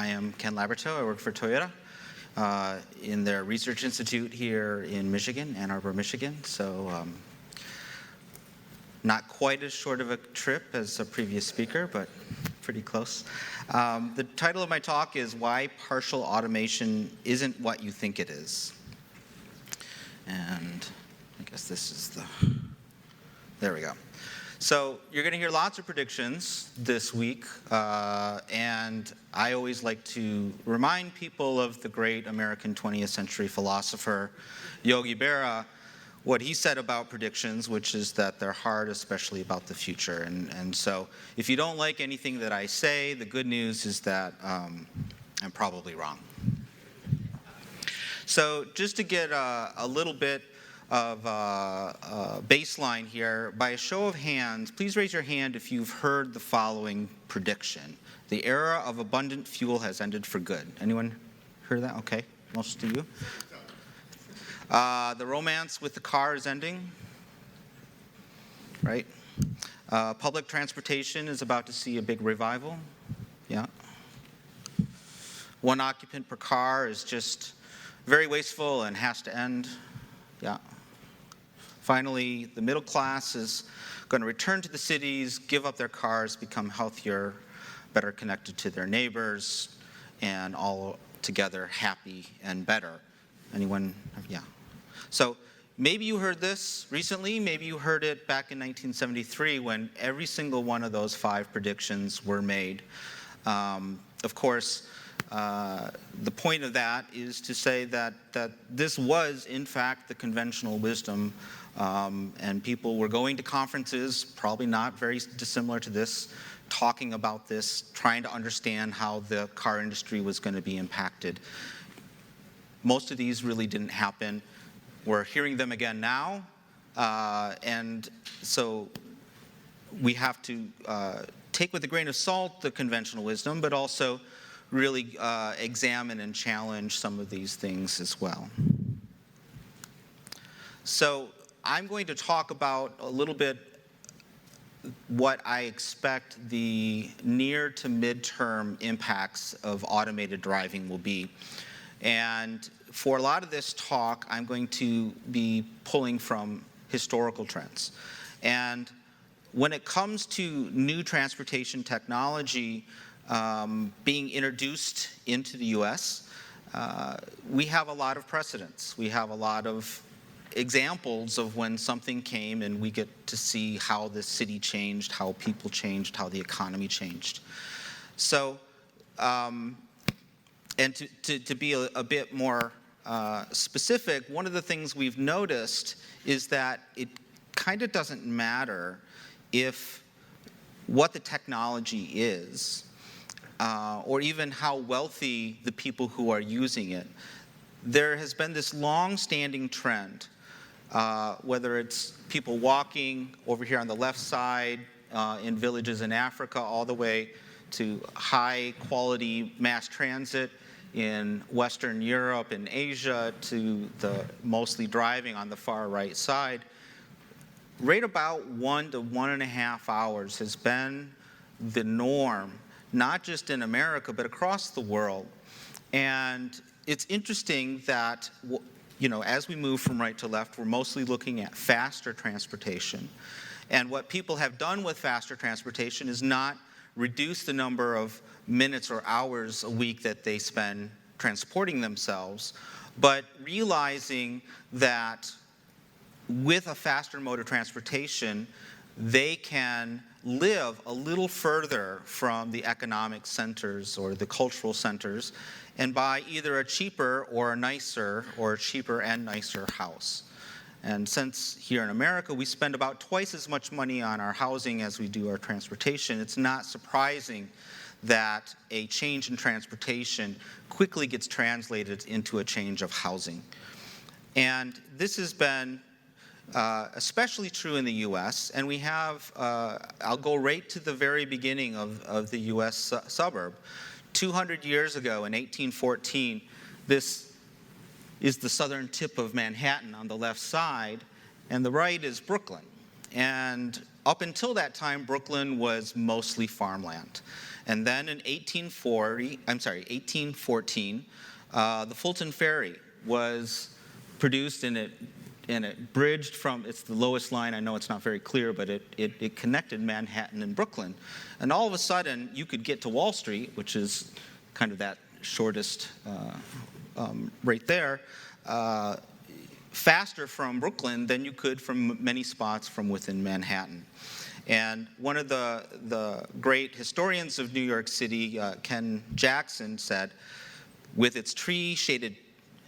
I am Ken Laberteaux. I work for Toyota in their research institute here in Michigan, Ann Arbor, Michigan. So not quite as short of a trip as a previous speaker, but pretty close. The title of my talk is Why Partial Automation Isn't What You Think It Is. And I guess this is there we go. So you're going to hear lots of predictions this week, and I always like to remind people of the great American 20th century philosopher Yogi Berra, what he said about predictions, which is that they're hard, especially about the future. And so if you don't like anything that I say, the good news is that I'm probably wrong. So just to get a little bit of baseline here, by a show of hands, please raise your hand if you've heard the following prediction. The era of abundant fuel has ended for good. Anyone heard that? Okay, most of you. The romance with the car is ending, right? Public transportation is about to see a big revival. Yeah. One occupant per car is just very wasteful and has to end. Yeah. Finally, the middle class is going to return to the cities, give up their cars, become healthier, better connected to their neighbors, and all together happy and better. Anyone? Yeah. So maybe you heard this recently, maybe you heard it back in 1973 when every single one of those 5 predictions were made. Of course, the point of that is to say that this was, in fact, the conventional wisdom, and people were going to conferences, probably not very dissimilar to this, talking about this, trying to understand how the car industry was going to be impacted. Most of these really didn't happen. We're hearing them again now, and so we have to take with a grain of salt the conventional wisdom, but also really examine and challenge some of these things as well. So I'm going to talk about a little bit what I expect the near to midterm impacts of automated driving will be. And for a lot of this talk, I'm going to be pulling from historical trends. And when it comes to new transportation technology being introduced into the US, we have a lot of precedents. We have a lot of examples of when something came and we get to see how the city changed, how people changed, how the economy changed. So, and to be a bit more specific, one of the things we've noticed is that it kind of doesn't matter if what the technology is, or even how wealthy the people who are using it. There has been this long-standing trend, whether it's people walking over here on the left side in villages in Africa, all the way to high-quality mass transit in Western Europe and Asia, to the mostly driving on the far right side. Right about 1 to 1.5 hours has been the norm, not just in America, but across the world. And it's interesting that, you know, as we move from right to left, we're mostly looking at faster transportation. And what people have done with faster transportation is not reduce the number of minutes or hours a week that they spend transporting themselves, but realizing that with a faster mode of transportation, they can live a little further from the economic centers or the cultural centers and buy either a cheaper or a nicer, or a cheaper and nicer house. And since here in America we spend about twice as much money on our housing as we do our transportation, it's not surprising that a change in transportation quickly gets translated into a change of housing. And this has been especially true in the US, and we have, I'll go right to the very beginning of the US suburb. 200 years ago in 1814, this is the southern tip of Manhattan on the left side, and the right is Brooklyn. And up until that time, Brooklyn was mostly farmland. And then in 1814, the Fulton Ferry was produced, and it bridged from, it's the lowest line, I know it's not very clear, but it connected Manhattan and Brooklyn. And all of a sudden, you could get to Wall Street, which is kind of that shortest right there, faster from Brooklyn than you could from many spots from within Manhattan. And one of the great historians of New York City, Ken Jackson, said, with its tree-shaded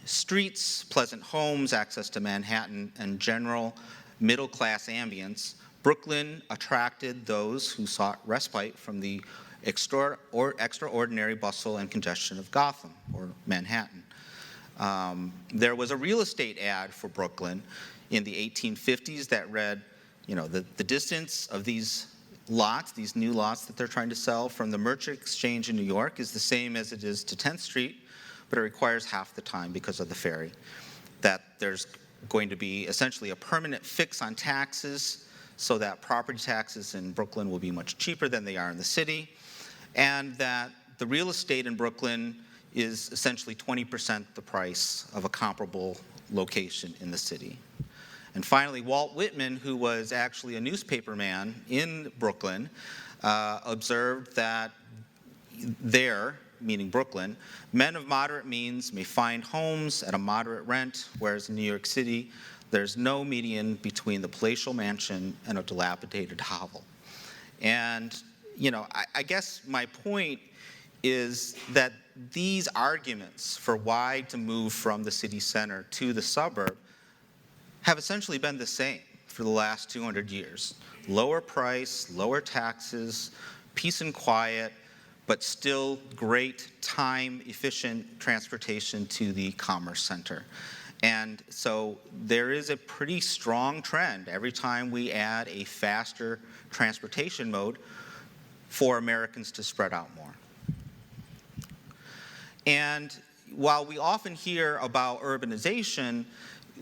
streets, pleasant homes, access to Manhattan, and general middle-class ambience, Brooklyn attracted those who sought respite from the extraordinary bustle and congestion of Gotham, or Manhattan. There was a real estate ad for Brooklyn in the 1850s that read, the distance of these lots, these new lots that they're trying to sell from the Merchant Exchange in New York is the same as it is to 10th Street, but it requires half the time because of the ferry. That there's going to be essentially a permanent fix on taxes so that property taxes in Brooklyn will be much cheaper than they are in the city, and that the real estate in Brooklyn is essentially 20% the price of a comparable location in the city. And finally, Walt Whitman, who was actually a newspaperman in Brooklyn, observed that there, meaning Brooklyn, men of moderate means may find homes at a moderate rent, whereas in New York City, there's no median between the palatial mansion and a dilapidated hovel. And, I guess my point is that these arguments for why to move from the city center to the suburb have essentially been the same for the last 200 years. Lower price, lower taxes, peace and quiet, but still great time-efficient transportation to the commerce center. And so there is a pretty strong trend every time we add a faster transportation mode for Americans to spread out more. And while we often hear about urbanization,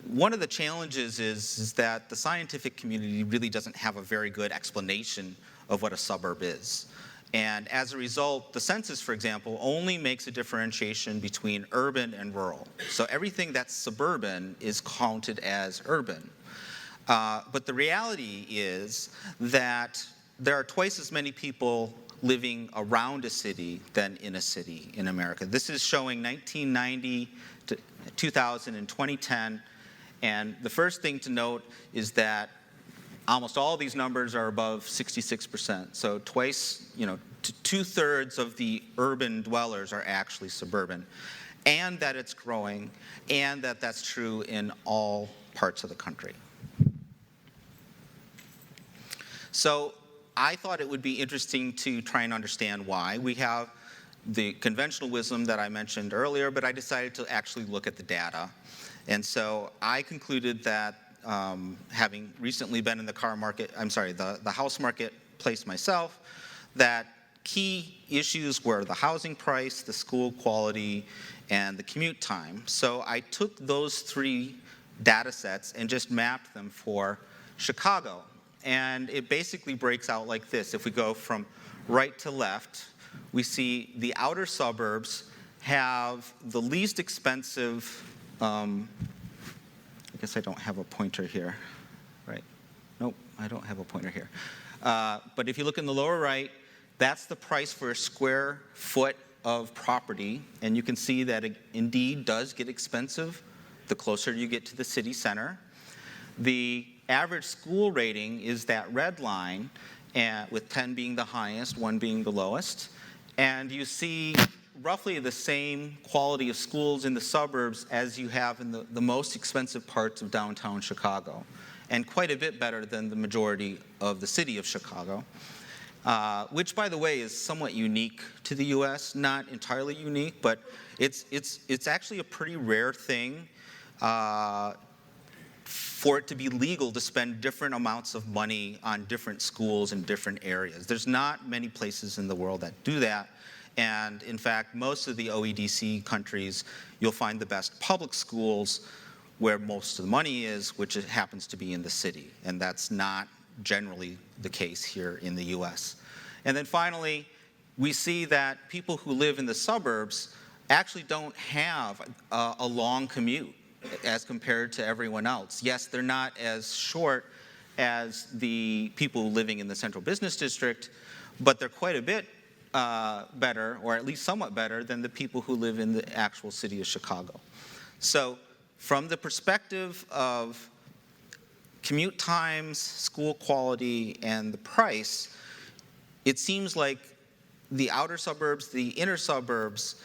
one of the challenges is that the scientific community really doesn't have a very good explanation of what a suburb is. And as a result, the census, for example, only makes a differentiation between urban and rural. So everything that's suburban is counted as urban. But the reality is that there are twice as many people living around a city than in a city in America. This is showing 1990 to 2000 and 2010. And the first thing to note is that almost all these numbers are above 66%. So twice, two-thirds of the urban dwellers are actually suburban. And that it's growing, and that that's true in all parts of the country. So I thought it would be interesting to try and understand why. We have the conventional wisdom that I mentioned earlier, but I decided to actually look at the data. And so I concluded that having recently been in the the house marketplace myself, that key issues were the housing price, the school quality, and the commute time. So I took those three data sets and just mapped them for Chicago. And it basically breaks out like this. If we go from right to left, we see the outer suburbs have the least expensive, I guess I don't have a pointer here, right? Nope, I don't have a pointer here. But if you look in the lower right, that's the price for a square foot of property. And you can see that it indeed does get expensive the closer you get to the city center. The average school rating is that red line, with 10 being the highest, 1 being the lowest. And you see roughly the same quality of schools in the suburbs as you have in the most expensive parts of downtown Chicago, and quite a bit better than the majority of the city of Chicago, which, by the way, is somewhat unique to the U.S. Not entirely unique, but it's actually a pretty rare thing for it to be legal to spend different amounts of money on different schools in different areas. There's not many places in the world that do that. And in fact, most of the OEDC countries, you'll find the best public schools where most of the money is, which happens to be in the city. And that's not generally the case here in the US. And then finally, we see that people who live in the suburbs actually don't have a long commute as compared to everyone else. Yes, they're not as short as the people living in the central business district, but they're quite a bit better, or at least somewhat better, than the people who live in the actual city of Chicago. So from the perspective of commute times, school quality, and the price, it seems like the outer suburbs, the inner suburbs,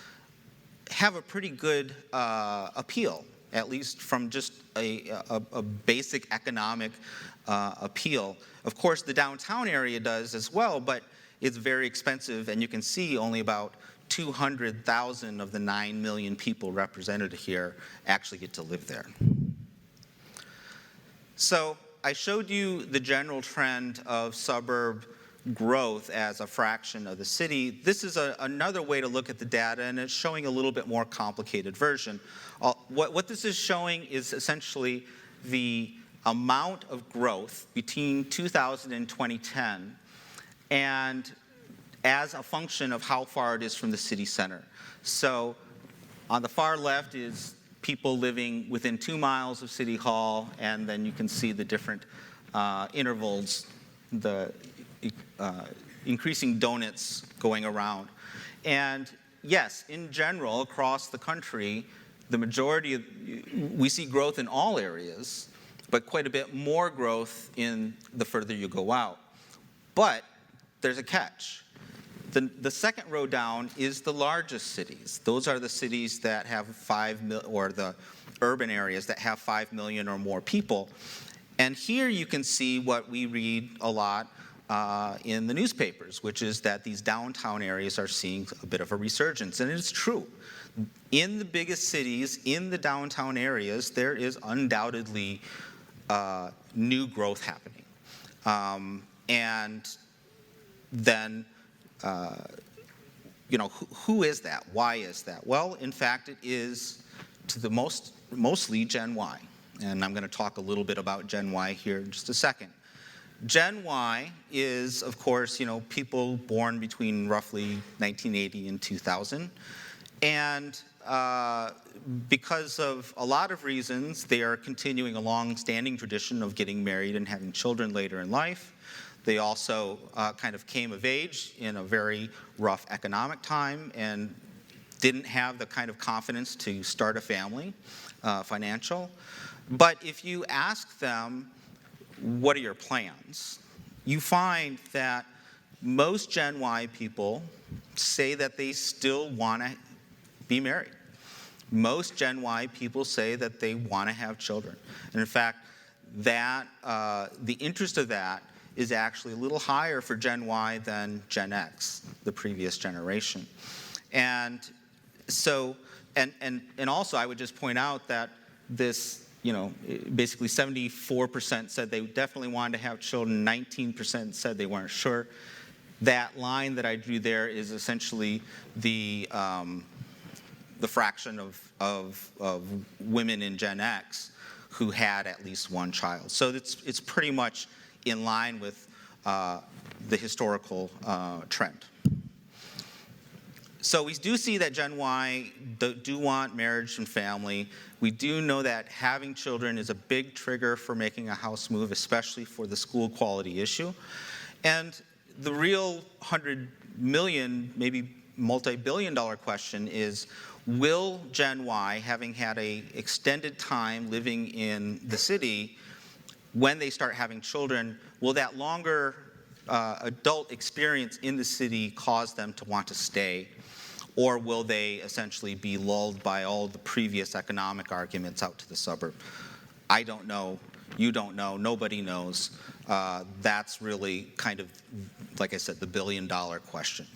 have a pretty good appeal, at least from just a basic economic appeal. Of course, the downtown area does as well, but it's very expensive, and you can see only about 200,000 of the 9 million people represented here actually get to live there. So I showed you the general trend of suburb growth as a fraction of the city. This is another way to look at the data, and it's showing a little bit more complicated version. What this is showing is essentially the amount of growth between 2000 and 2010, and as a function of how far it is from the city center. So on the far left is people living within 2 miles of City Hall, and then you can see the different intervals, the increasing donuts going around. And yes, in general, across the country, the majority of, we see growth in all areas, but quite a bit more growth in the further you go out. But there's a catch. The second row down is the largest cities. Those are the cities that have 5 million, or the urban areas that have 5 million or more people. And here you can see what we read a lot in the newspapers, which is that these downtown areas are seeing a bit of a resurgence. And it's true. In the biggest cities, in the downtown areas, there is undoubtedly new growth happening. And then, who is that? Why is that? Well, in fact, it is to the mostly Gen Y. And I'm going to talk a little bit about Gen Y here in just a second. Gen Y is, of course, people born between roughly 1980 and 2000. And because of a lot of reasons, they are continuing a long-standing tradition of getting married and having children later in life. They also kind of came of age in a very rough economic time and didn't have the kind of confidence to start a family, financial. But if you ask them, what are your plans? You find that most Gen Y people say that they still want to be married. Most Gen Y people say that they want to have children. And in fact, that the interest of that is actually a little higher for Gen Y than Gen X, the previous generation. And so, and also I would just point out that this, basically 74% said they definitely wanted to have children, 19% said they weren't sure. That line that I drew there is essentially the fraction of women in Gen X who had at least one child. So it's pretty much in line with the historical trend. So we do see that Gen Y do want marriage and family. We do know that having children is a big trigger for making a house move, especially for the school quality issue. And the real 100 million, maybe multi-billion-dollar question is, will Gen Y, having had an extended time living in the city, when they start having children, will that longer adult experience in the city cause them to want to stay? Or will they essentially be lulled by all the previous economic arguments out to the suburb? I don't know. You don't know. Nobody knows. That's really kind of, like I said, the billion-dollar question.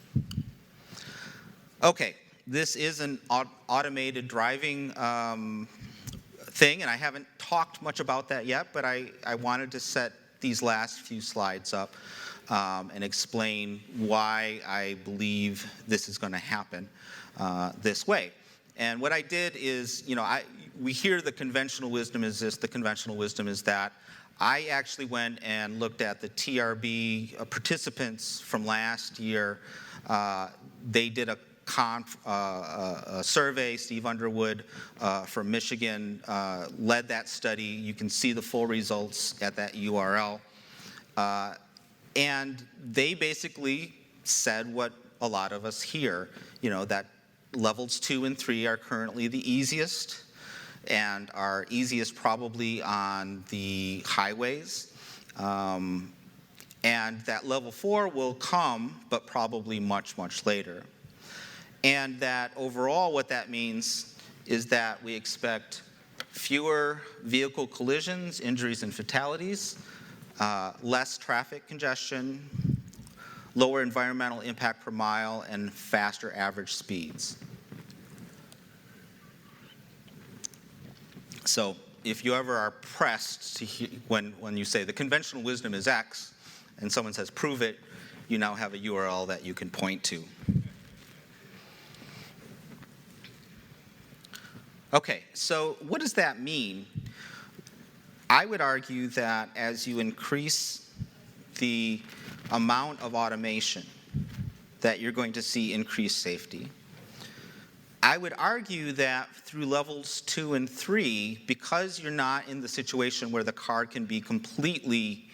Okay, this is an automated driving thing, and I haven't talked much about that yet, but I wanted to set these last few slides up and explain why I believe this is going to happen this way. And what I did is, we hear the conventional wisdom is this, the conventional wisdom is that. I actually went and looked at the TRB participants from last year They did a survey. Steve Underwood from Michigan led that study. You can see the full results at that URL. And they basically said what a lot of us hear, that levels 2 and 3 are currently the easiest, and are easiest probably on the highways. And that level 4 will come, but probably much, much later. And that overall what that means is that we expect fewer vehicle collisions, injuries, and fatalities, less traffic congestion, lower environmental impact per mile, and faster average speeds. So if you ever are pressed to hear, when you say the conventional wisdom is X, and someone says prove it, you now have a URL that you can point to. Okay, so what does that mean? I would argue that as you increase the amount of automation, that you're going to see increased safety. I would argue that through levels 2 and 3, because you're not in the situation where the car can be completely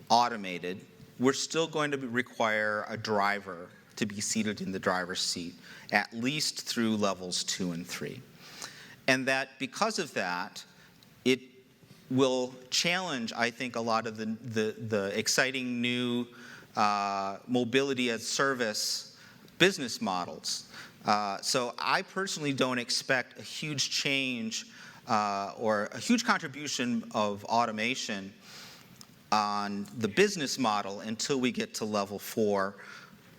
automated, we're still going to require a driver to be seated in the driver's seat, at least through levels 2 and 3. And that because of that, it will challenge, I think, a lot of the exciting new mobility as service business models. So I personally don't expect a huge change or a huge contribution of automation on the business model until we get to level 4,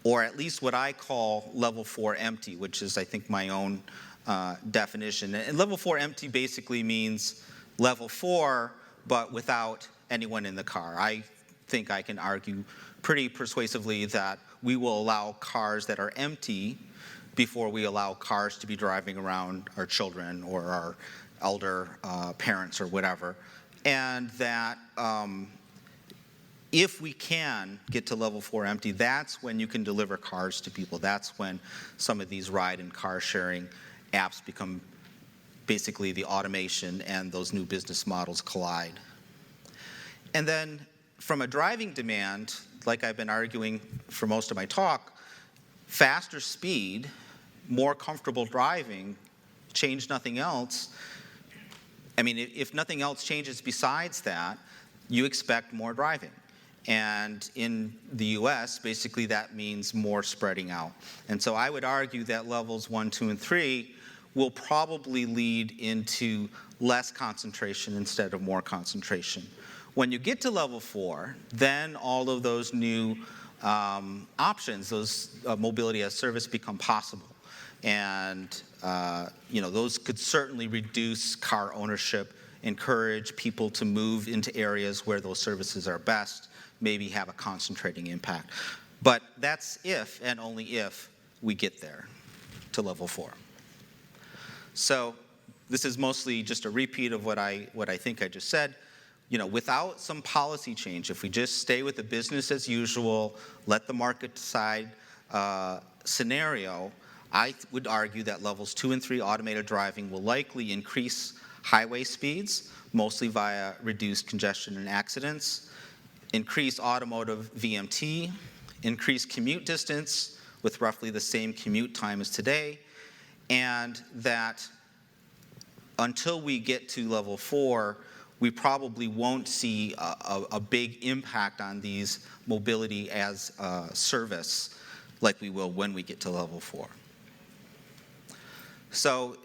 or at least what I call level 4 empty, which is, I think, my own definition. And level 4 empty basically means level 4, but without anyone in the car. I think I can argue pretty persuasively that we will allow cars that are empty before we allow cars to be driving around our children or our elder parents or whatever. And that if we can get to level 4 empty, that's when you can deliver cars to people. That's when some of these ride and car sharing apps become basically the automation and those new business models collide. And then from a driving demand, like I've been arguing for most of my talk, faster speed, more comfortable driving, change nothing else. I mean, if nothing else changes besides that, you expect more driving. And in the US, basically that means more spreading out. And so I would argue that levels 1, 2, and 3 will probably lead into less concentration instead of more concentration. When you get to level 4, then all of those new options, those mobility as service become possible. And those could certainly reduce car ownership, encourage people to move into areas where those services are best, maybe have a concentrating impact. But that's if and only if we get there to level 4. So this is mostly just a repeat of what I think I just said. Without some policy change, if we just stay with the business as usual, let the market decide scenario, I would argue that levels 2 and 3 automated driving will likely increase highway speeds, mostly via reduced congestion and accidents, increase automotive VMT, increase commute distance with roughly the same commute time as today, and that until we get to level 4, we probably won't see a big impact on these mobility as service like we will when we get to level 4. So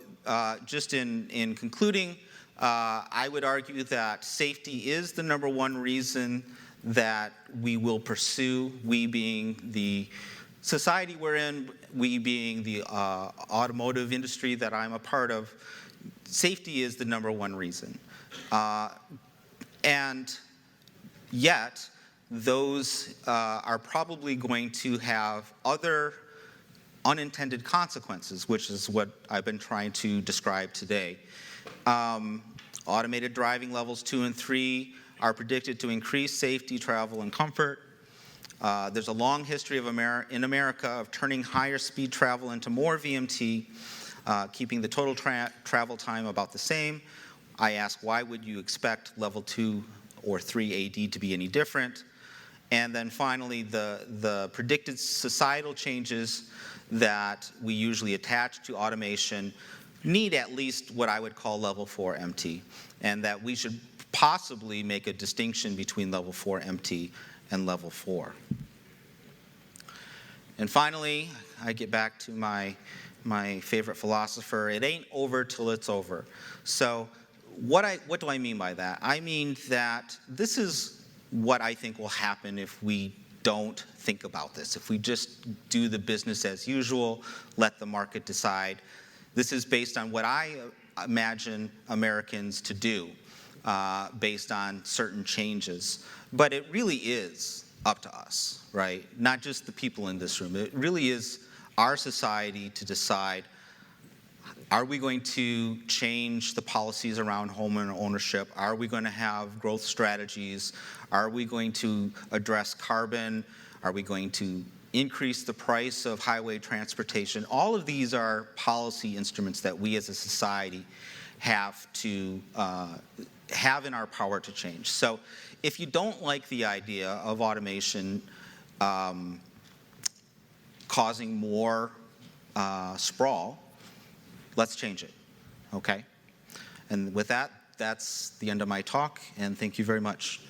just in concluding, I would argue that safety is the number one reason that we will pursue, we being the society we're in, we being the automotive industry that I'm a part of. Safety is the number one reason. And yet, those are probably going to have other unintended consequences, which is what I've been trying to describe today. Automated driving levels 2 and 3 are predicted to increase safety, travel, and comfort. There's a long history in America of turning higher speed travel into more VMT, keeping the total travel time about the same. I ask, why would you expect level 2 or 3 AD to be any different? And then finally, the predicted societal changes that we usually attach to automation need at least what I would call level 4 MT, and that we should possibly make a distinction between level 4 MT and level 4. And finally, I get back to my favorite philosopher: it ain't over till it's over. So what do I mean by that? I mean that this is what I think will happen if we don't think about this, if we just do the business as usual, let the market decide. This is based on what I imagine Americans to do, based on certain changes. But it really is up to us, right? Not just the people in this room. It really is our society to decide, are we going to change the policies around home ownership? Are we going to have growth strategies? Are we going to address carbon? Are we going to increase the price of highway transportation? All of these are policy instruments that we as a society have to have in our power to change. So if you don't like the idea of automation causing more sprawl, let's change it, okay? And with that, that's the end of my talk, and thank you very much.